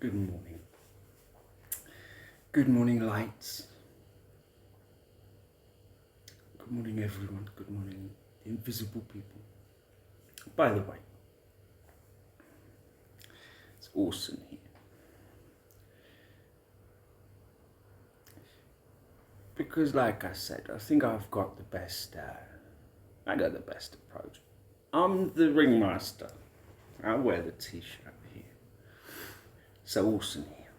Good morning. Good morning, lights. Good morning, everyone. Good morning, the invisible people. By the way, it's Orsen here. Because, like I said, I think I've got the best. I got the best approach. I'm the ringmaster. I wear the T-shirt here. So Orsen here.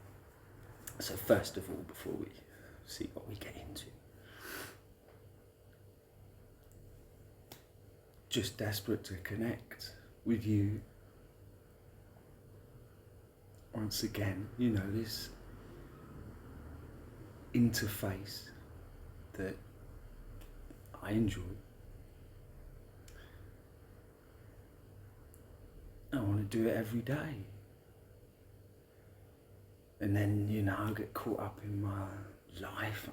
So first of all, before we see what we get into, just desperate to connect with you once again. You know, this interface that I enjoy. I want to do it every day. And then, you know, I get caught up in my life.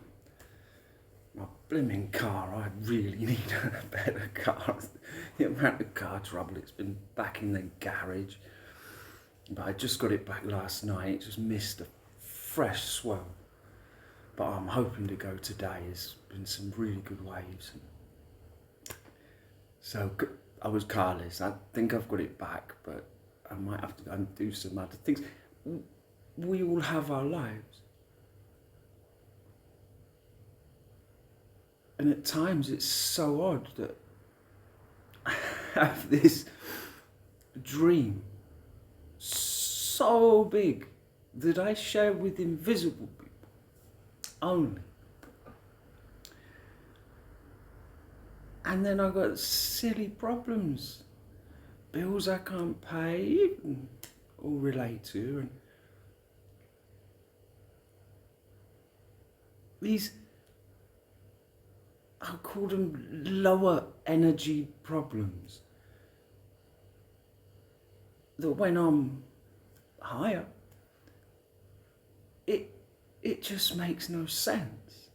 My blimmin' car, I really need a better car. The amount of car trouble, it's been back in the garage. But I just got it back last night, just missed a fresh swell. But I'm hoping to go today. There's been some really good waves. So I was carless. I think I've got it back, but I might have to go and do some other things. We all have our lives. And at times it's so odd that I have this dream so big that I share with invisible people only. And then I've got silly problems, bills I can't pay or relate to, and these, I'll call them lower energy problems, that when I'm higher, it just makes no sense.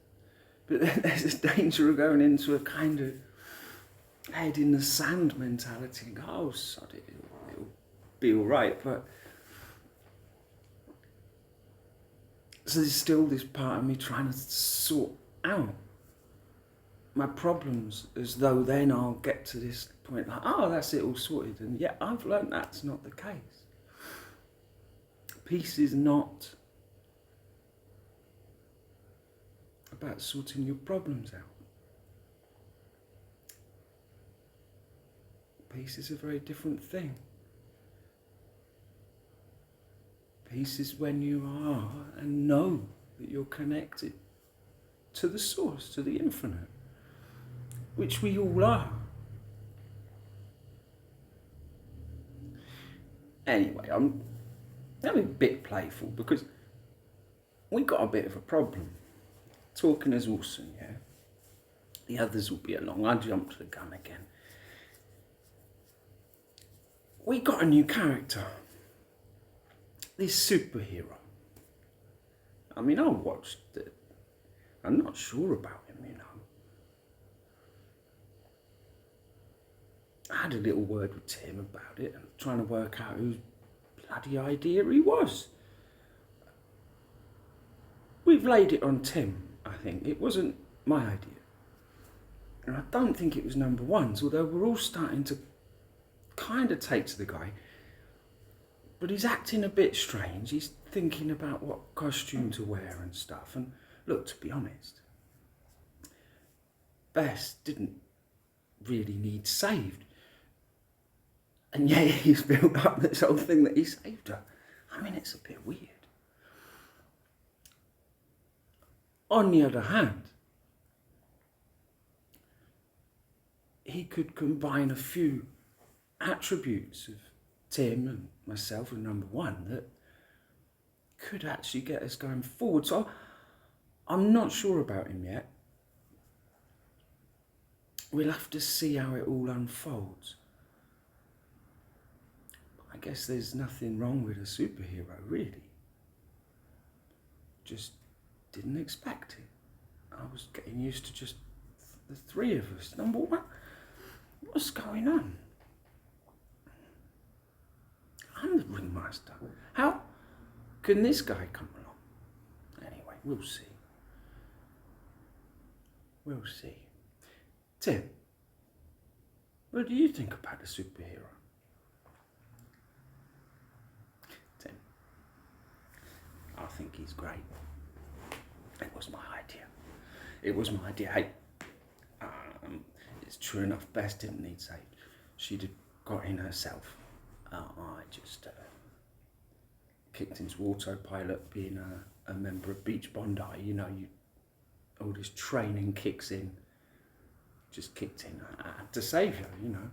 But then there's this danger of going into a kind of head in the sand mentality and go, oh, sod it, it'll be all right. But so there's still this part of me trying to sort out my problems, as though then I'll get to this point like, oh, that's it, all sorted. And yet I've learned that's not the case. Peace is not about sorting your problems out. Peace is a very different thing. Peace is when you are and know that you're connected to the source, to the infinite, which we all are. Anyway, I'm a bit playful because we got a bit of a problem. Talking as Orsen, yeah? The others will be along. I jumped the gun again. We got a new character. This superhero. I mean, I watched it. I'm not sure about him, you know. I had a little word with Tim about it and trying to work out whose bloody idea he was. We've laid it on Tim, I think. It wasn't my idea. And I don't think it was number one's, although we're all starting to kind of take to the guy. But he's acting a bit strange. He's thinking about what costume to wear and stuff. And look, to be honest, Bess didn't really need saved. And yeah, he's built up this whole thing that he saved her. I mean, it's a bit weird. On the other hand, he could combine a few attributes of Tim and myself and number one that could actually get us going forward. So I'm not sure about him yet. We'll have to see how it all unfolds. I guess there's nothing wrong with a superhero, really. Just didn't expect it. I was getting used to just the three of us. Number one, what's going on? I'm the ringmaster. How Can this guy come along? Anyway, we'll see. We'll see. Tim, what do you think about a superhero? Tim, I think he's great. It was my idea. It was my idea. Hey, it's true enough, Bess didn't need saved. She'd have got in herself. I just kicked into autopilot, being a member of Beach Bondi. You know, all this training kicks in. Just kicked in. I had to save her, you know.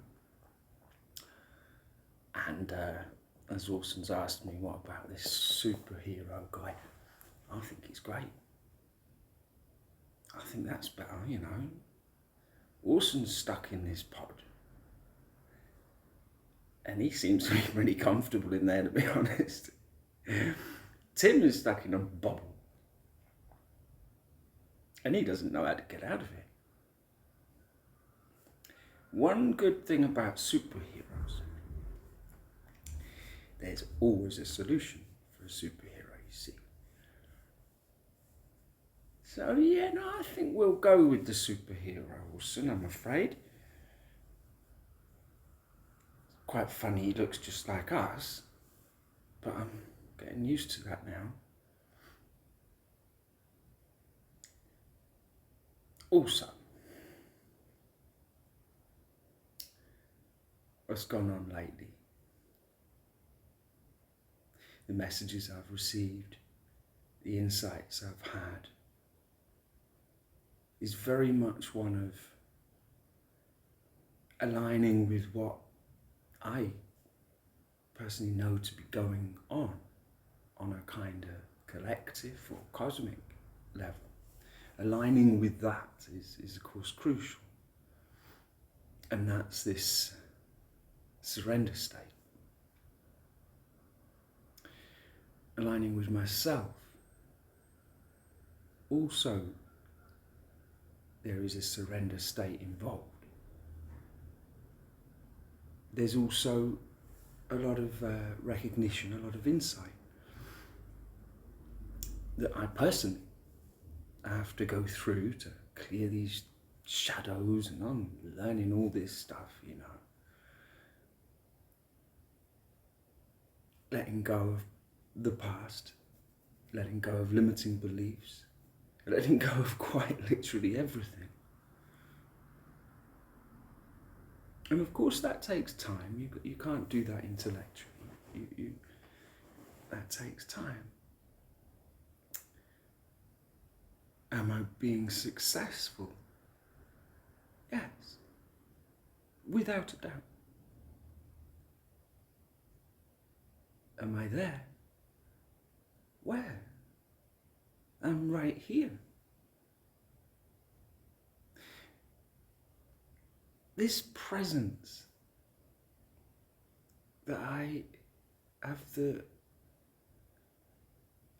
And as Orsen's asked me, what about this superhero guy? I think he's great. I think that's better, you know. Orsen's stuck in this pod. And he seems to be pretty comfortable in there, to be honest. Tim is stuck in a bubble. And he doesn't know how to get out of it. One good thing about superheroes, there's always a solution for a superhero, you see. So yeah, no, I think we'll go with the superhero, Orsen, I'm afraid. Quite funny, he looks just like us, but I'm getting used to that now. Also, what's gone on lately? The messages I've received, the insights I've had, is very much one of aligning with what I personally know to be going on a kind of collective or cosmic level. Aligning with that is of course crucial. And that's this surrender state. Aligning with myself. Also, there is a surrender state involved. There's also a lot of recognition, a lot of insight that I personally have to go through to clear these shadows, and I'm learning all this stuff, you know. Letting go of the past, letting go of limiting beliefs, letting go of quite literally everything. And of course that takes time. You can't do that intellectually. That takes time. Am I being successful? Yes, without a doubt. Am I there? Where? I'm right here. This presence that I have the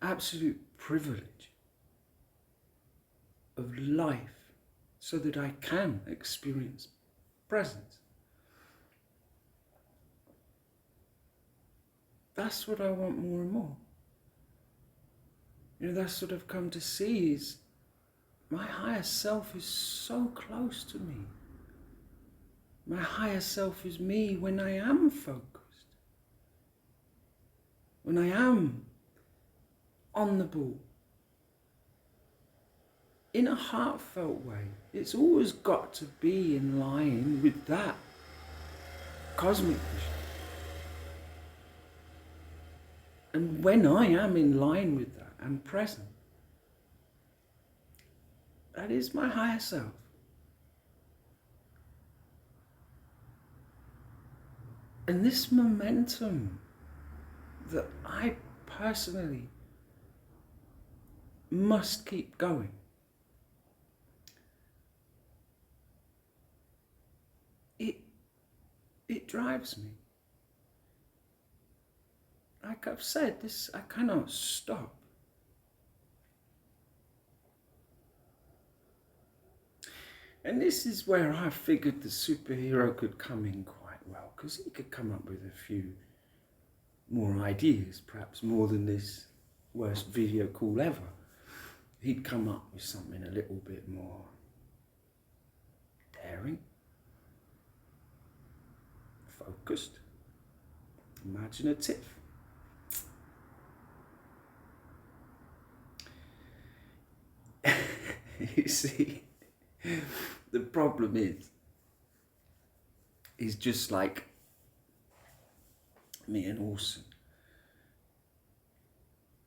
absolute privilege of life so that I can experience presence. That's what I want more and more. You know, that's what I've come to see is my higher self is so close to me. My higher self is me when I am focused. When I am on the ball. In a heartfelt way. It's always got to be in line with that cosmic vision. And when I am in line with that and present, that is my higher self. And this momentum that I personally must keep going. It drives me. Like I've said, I cannot stop. And this is where I figured the superhero could come in quite well, because he could come up with a few more ideas, perhaps more than this worst video call ever, he'd come up with something a little bit more daring, focused, imaginative. You see, the problem is just like me and Orsen.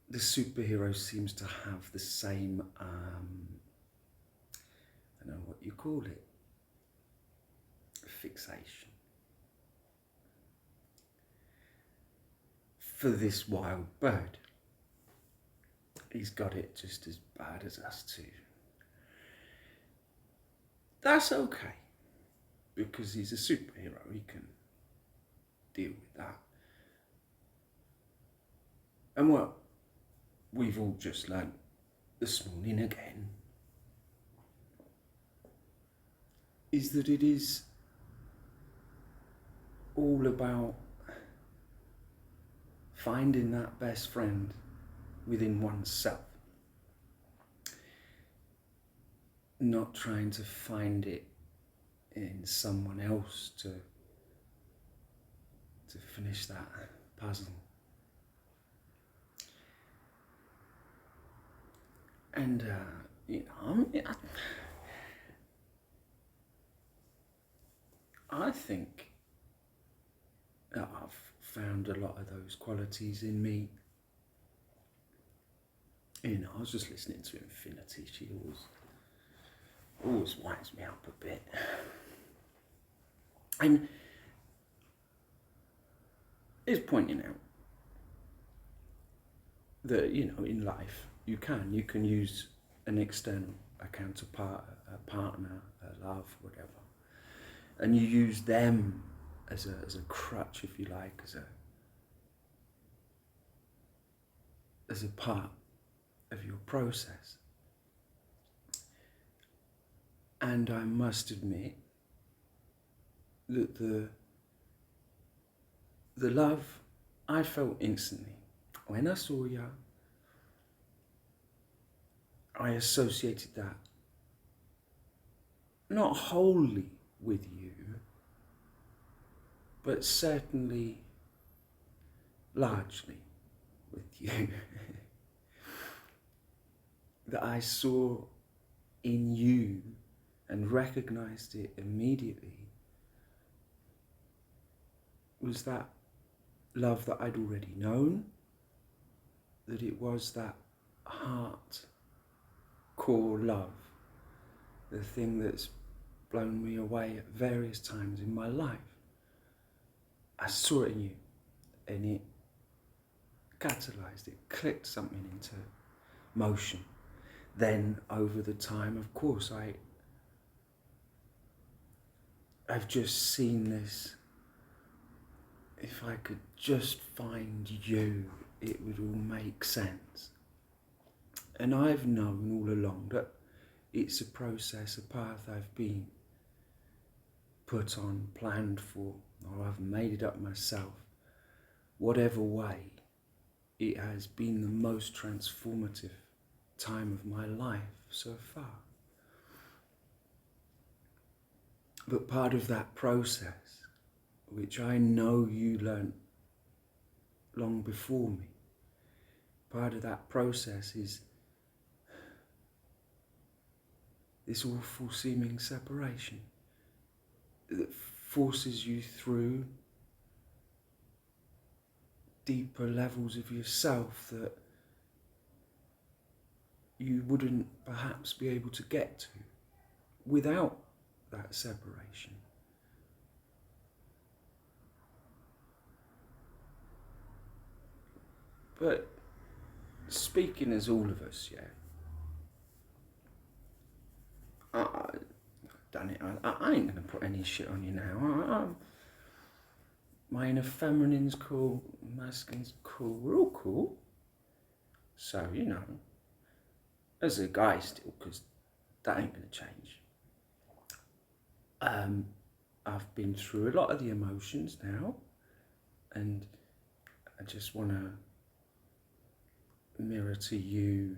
The superhero seems to have the same, I don't know what you call it, fixation for this wild bird. He's got it just as bad as us too. That's okay, because he's a superhero, he can deal with that. And what we've all just learned this morning again is that it is all about finding that best friend within oneself, not trying to find it in someone else to finish that puzzle. And I think that I've found a lot of those qualities in me. I was just listening to Infinity. She always winds me up a bit. And is pointing out that, in life, you can use an external, a counterpart, a partner, a love, whatever, and you use them as a crutch, if you like, as a part of your process. And I must admit that the love I felt instantly when I saw you, I associated that not wholly with you, but certainly largely with you. That I saw in you and recognized it immediately was that love that I'd already known, that it was that heart core love, the thing that's blown me away at various times in my life. I saw it in you, and it catalyzed, it clicked something into motion. Then over the time, of course, I've just seen this. If I could just find you, it would all make sense. And I've known all along that it's a process, a path I've been put on, planned for, or I've made it up myself. Whatever way, it has been the most transformative time of my life so far. But part of that process, which I know you learnt long before me, part of that process is this awful seeming separation that forces you through deeper levels of yourself that you wouldn't perhaps be able to get to without that separation. But speaking as all of us, yeah, I've done it. I ain't gonna put any shit on you now. My inner feminine's cool, masculine's cool, we're all cool. So, as a guy still, because that ain't gonna change. I've been through a lot of the emotions now, and I just wanna mirror to you.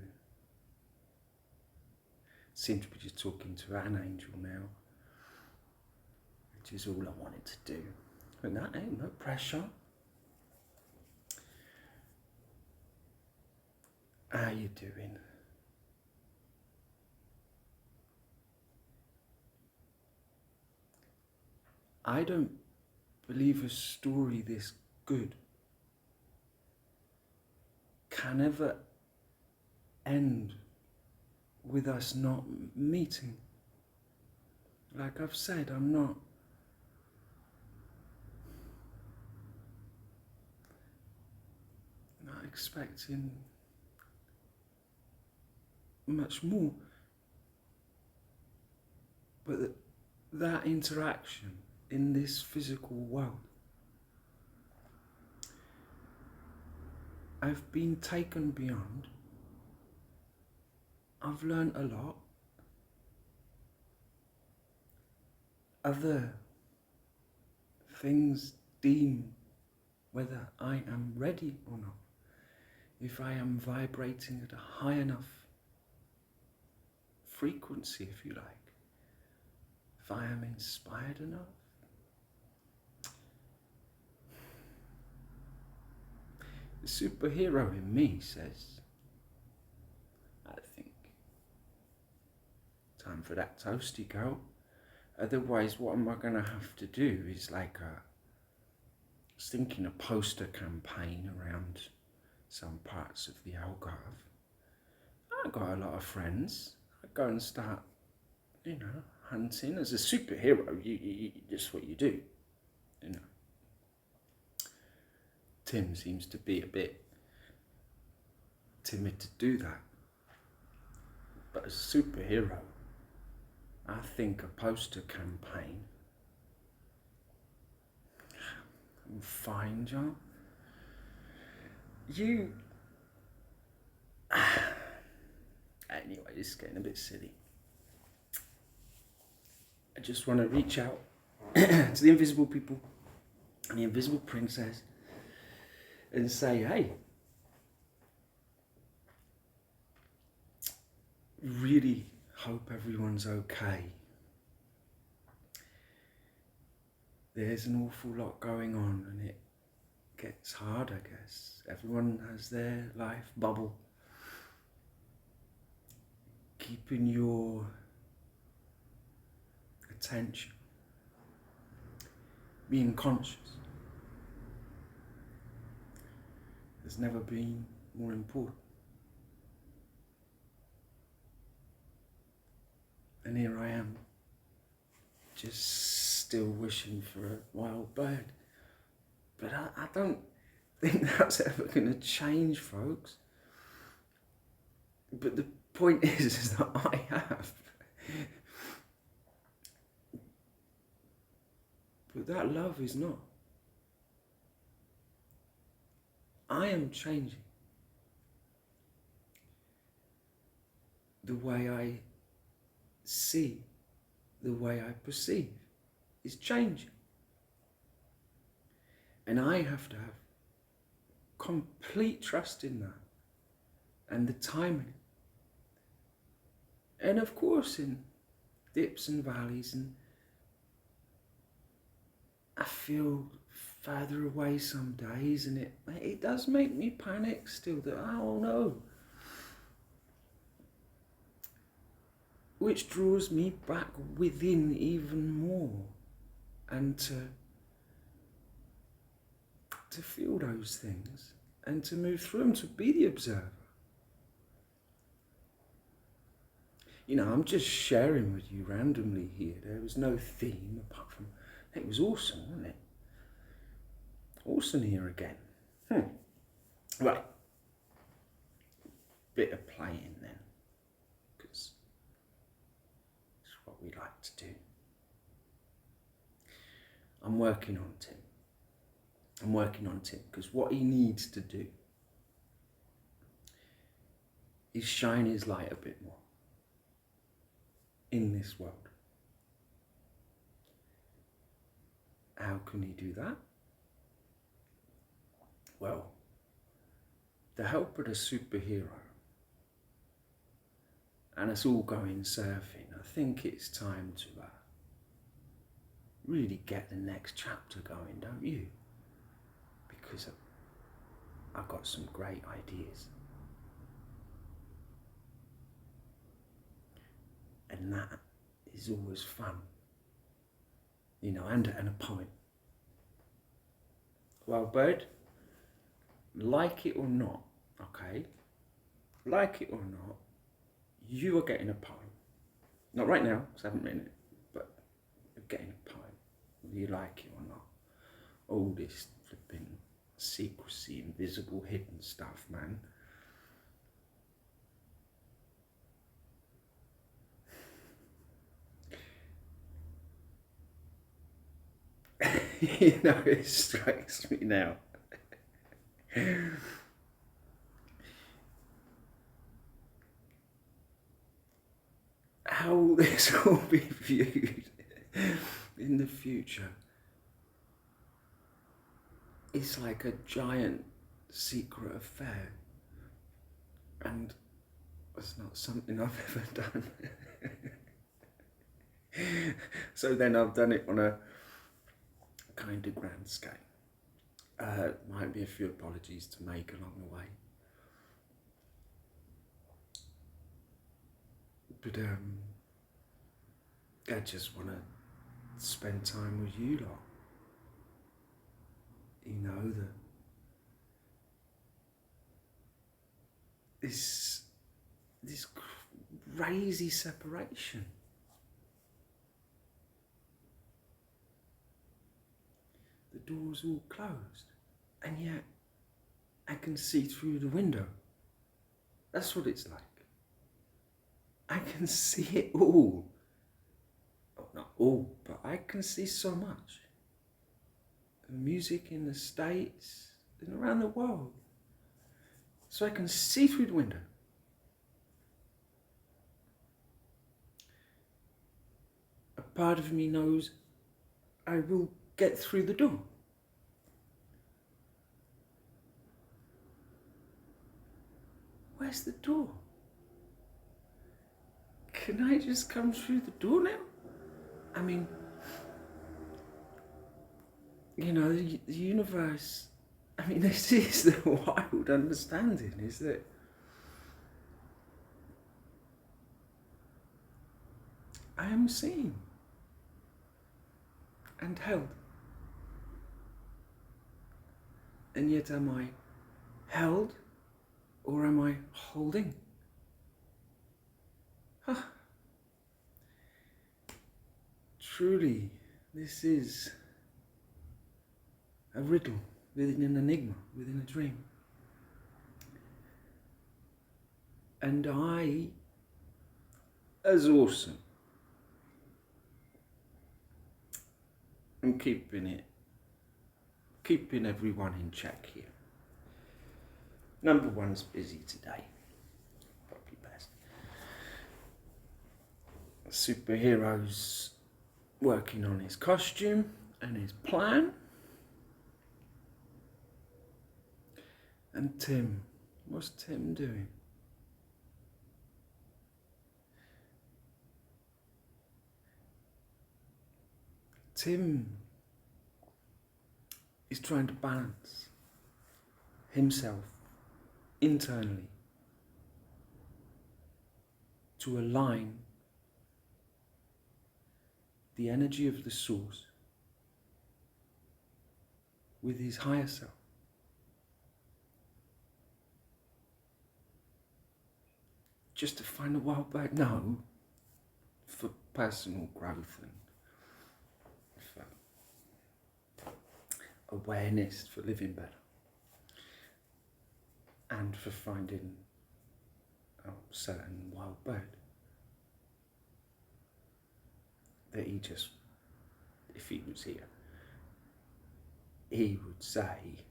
Seem to be just talking to an angel now, which is all I wanted to do. But that ain't no pressure. How you doing? I don't believe a story this good can ever end with us not meeting. Like I've said, I'm not expecting much more, but that interaction in this physical world, I've been taken beyond. I've learned a lot. Other things deem whether I am ready or not. If I am vibrating at a high enough frequency, if you like. If I am inspired enough. The superhero in me says, I think, time for that toasty girl. Otherwise, what am I going to have to do is like I was thinking a poster campaign around some parts of the Algarve. I've got a lot of friends. I go and start, hunting. As a superhero, you just what you do, Tim seems to be a bit timid to do that. But as a superhero, I think a poster campaign will find you. Anyway, this is getting a bit silly. I just want to reach out to the invisible people and the invisible princess and say, hey, really hope everyone's okay. There's an awful lot going on and it gets hard, I guess. Everyone has their life bubble. Keeping your attention, being conscious, has never been more important. And here I am, just still wishing for a wild bird. But I don't think that's ever going to change, folks. But the point is that I have. But that love is not. I am changing. The way I see, the way I perceive is changing. And I have to have complete trust in that and the timing. And of course in dips and valleys, and I feel further away some days, and it does make me panic still that I don't know. Which draws me back within even more, and to feel those things and to move through them, to be the observer. I'm just sharing with you randomly here. There was no theme apart from, it was awesome, wasn't it? Orsen here again. Right. Bit of playing then, because it's what we like to do. I'm working on Tim. Because what he needs to do is shine his light a bit more in this world. How can he do that? Well, the help of the superhero and us all going surfing, I think it's time to really get the next chapter going, don't you? Because I've got some great ideas. And that is always fun, you know, and a poem. Well, Bird, like it or not, okay, like it or not, you are getting a poem. Not right now, because I haven't written it, but you're getting a poem, whether you like it or not. All this flipping secrecy, invisible, hidden stuff, man. You know, it strikes me now. How will this all be viewed in the future? It's like a giant secret affair, and it's not something I've ever done. So then I've done it on a kind of grand scale. Might be a few apologies to make along the way. But I just want to spend time with you lot. You know, this crazy separation. The door's all closed, and yet I can see through the window. That's what it's like. I can see it all. Oh, not all, but I can see so much. The music in the States and around the world. So I can see through the window. A part of me knows I will get through the door. Where's the door? Can I just come through the door now? I mean, you know, the universe, I mean, this is the wild understanding, is that I am seen and held. And yet am I held or am I holding? Huh. Truly, this is a riddle within an enigma, within a dream. And I, as Orsen, am keeping everyone in check here. Number one's busy today, probably best. Superhero's working on his costume and his plan. And Tim, what's Tim doing? Tim is trying to balance himself internally to align the energy of the source with his higher self. Just to find a wild back? No, for personal growth and for awareness, for living better, and for finding a certain wild bird that he just, if he was here, he would say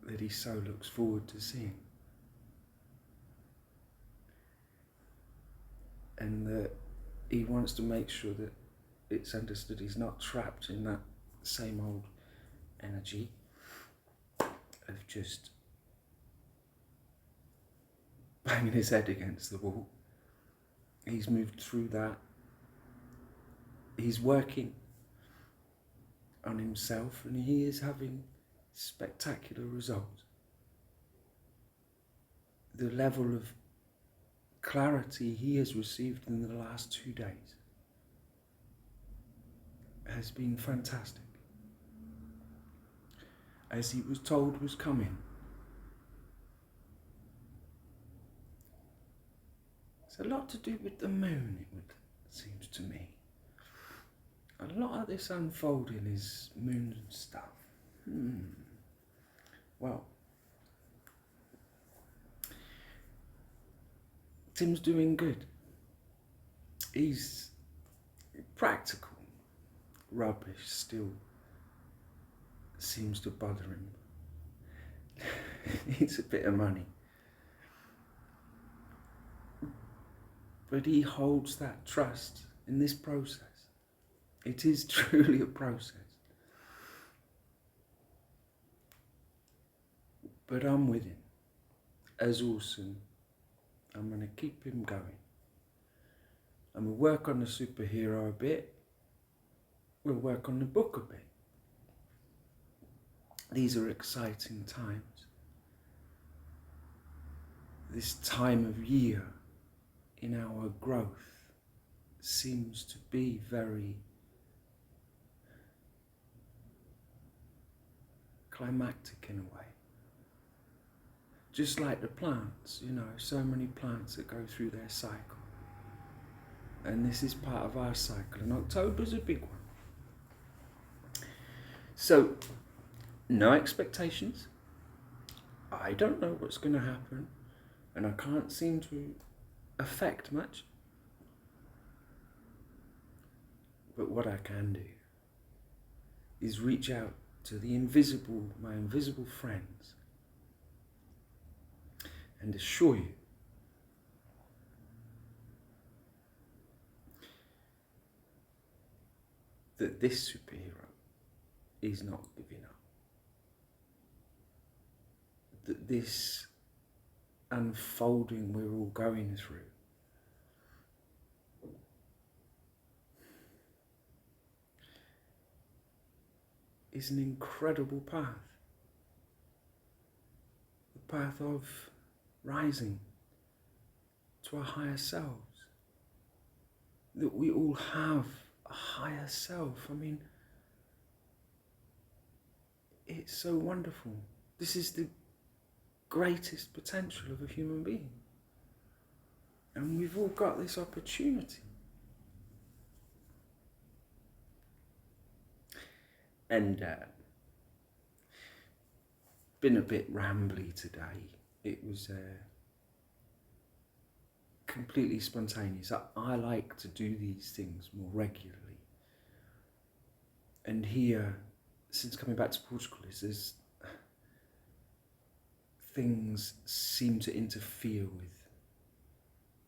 that he so looks forward to seeing. And that he wants to make sure that it's understood he's not trapped in that same old energy of just banging his head against the wall. He's moved through that. He's working on himself and he is having spectacular results. The level of clarity he has received in the last 2 days has been fantastic. As he was told was coming. It's a lot to do with the moon, it seems to me. A lot of this unfolding is moon stuff. Well, Tim's doing good. He's practical. Rubbish still seems to bother him. He needs a bit of money. But he holds that trust in this process. It is truly a process. But I'm with him. As Orsen, I'm going to keep him going. I'm going to work on the superhero a bit. We'll work on the book a bit. These are exciting times. This time of year in our growth seems to be very climactic in a way. Just like the plants, you know, so many plants that go through their cycle. And this is part of our cycle, and October's a big one. So, no expectations. I don't know what's going to happen, and I can't seem to affect much. But what I can do is reach out to my invisible friends, and assure you that this superhero is not giving up. That this unfolding we're all going through is an incredible path. The path of rising to our higher selves. That we all have a higher self. I mean, it's so wonderful. This is the greatest potential of a human being. And we've all got this opportunity. And been a bit rambly today. It was completely spontaneous. I like to do these things more regularly. And here, since coming back to Portugal, there's things seem to interfere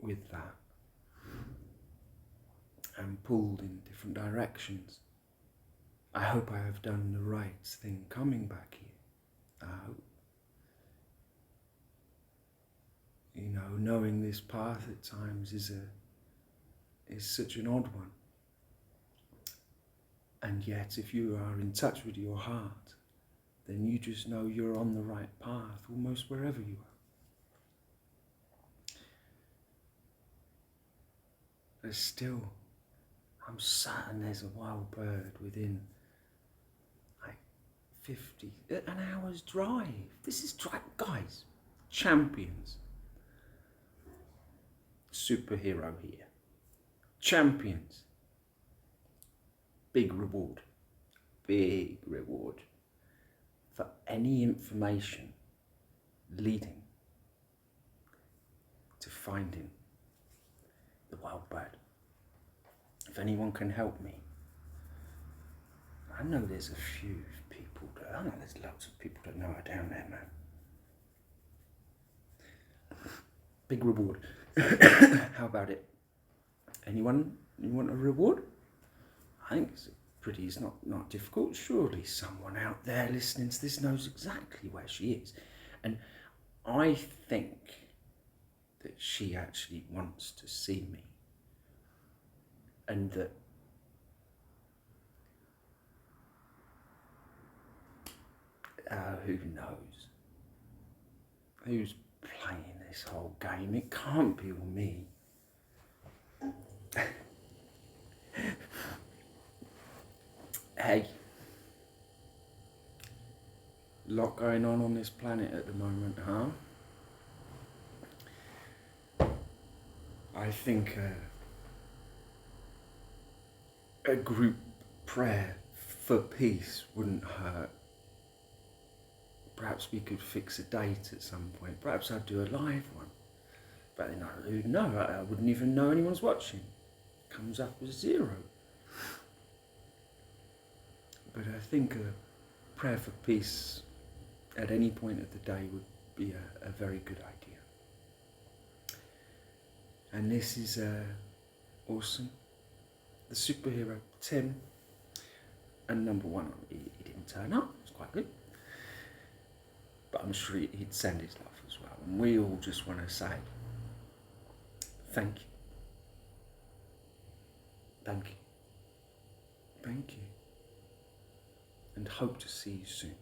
with that. I'm pulled in different directions. I hope I have done the right thing coming back here. I hope. You know, knowing this path at times is such an odd one. And yet, if you are in touch with your heart, then you just know you're on the right path, almost wherever you are. But still, I'm certain there's a wild bird within like an hour's drive. This is guys, champions. Superhero here. Champions. Big reward. Big reward for any information leading to finding the wild bird. If anyone can help me, I know there's a few people I know there's lots of people that know are down there, man. Big reward. How about it? Anyone? You want a reward? I think it's pretty is not difficult. Surely someone out there listening to this knows exactly where she is. And I think that she actually wants to see me. And that who knows? Who's playing this whole game? It can't be all me. Hey, lot going on this planet at the moment, huh? I think a group prayer for peace wouldn't hurt. Perhaps we could fix a date at some point. Perhaps I'd do a live one. But then who'd know? I wouldn't even know anyone's watching. Comes up as 0. But I think a prayer for peace at any point of the day would be a very good idea. And this is Orsen, the superhero Tim, and number 1, he didn't turn up. It's quite good. But I'm sure he'd send his love as well. And we all just want to say thank you. Thank you. Thank you. And hope to see you soon.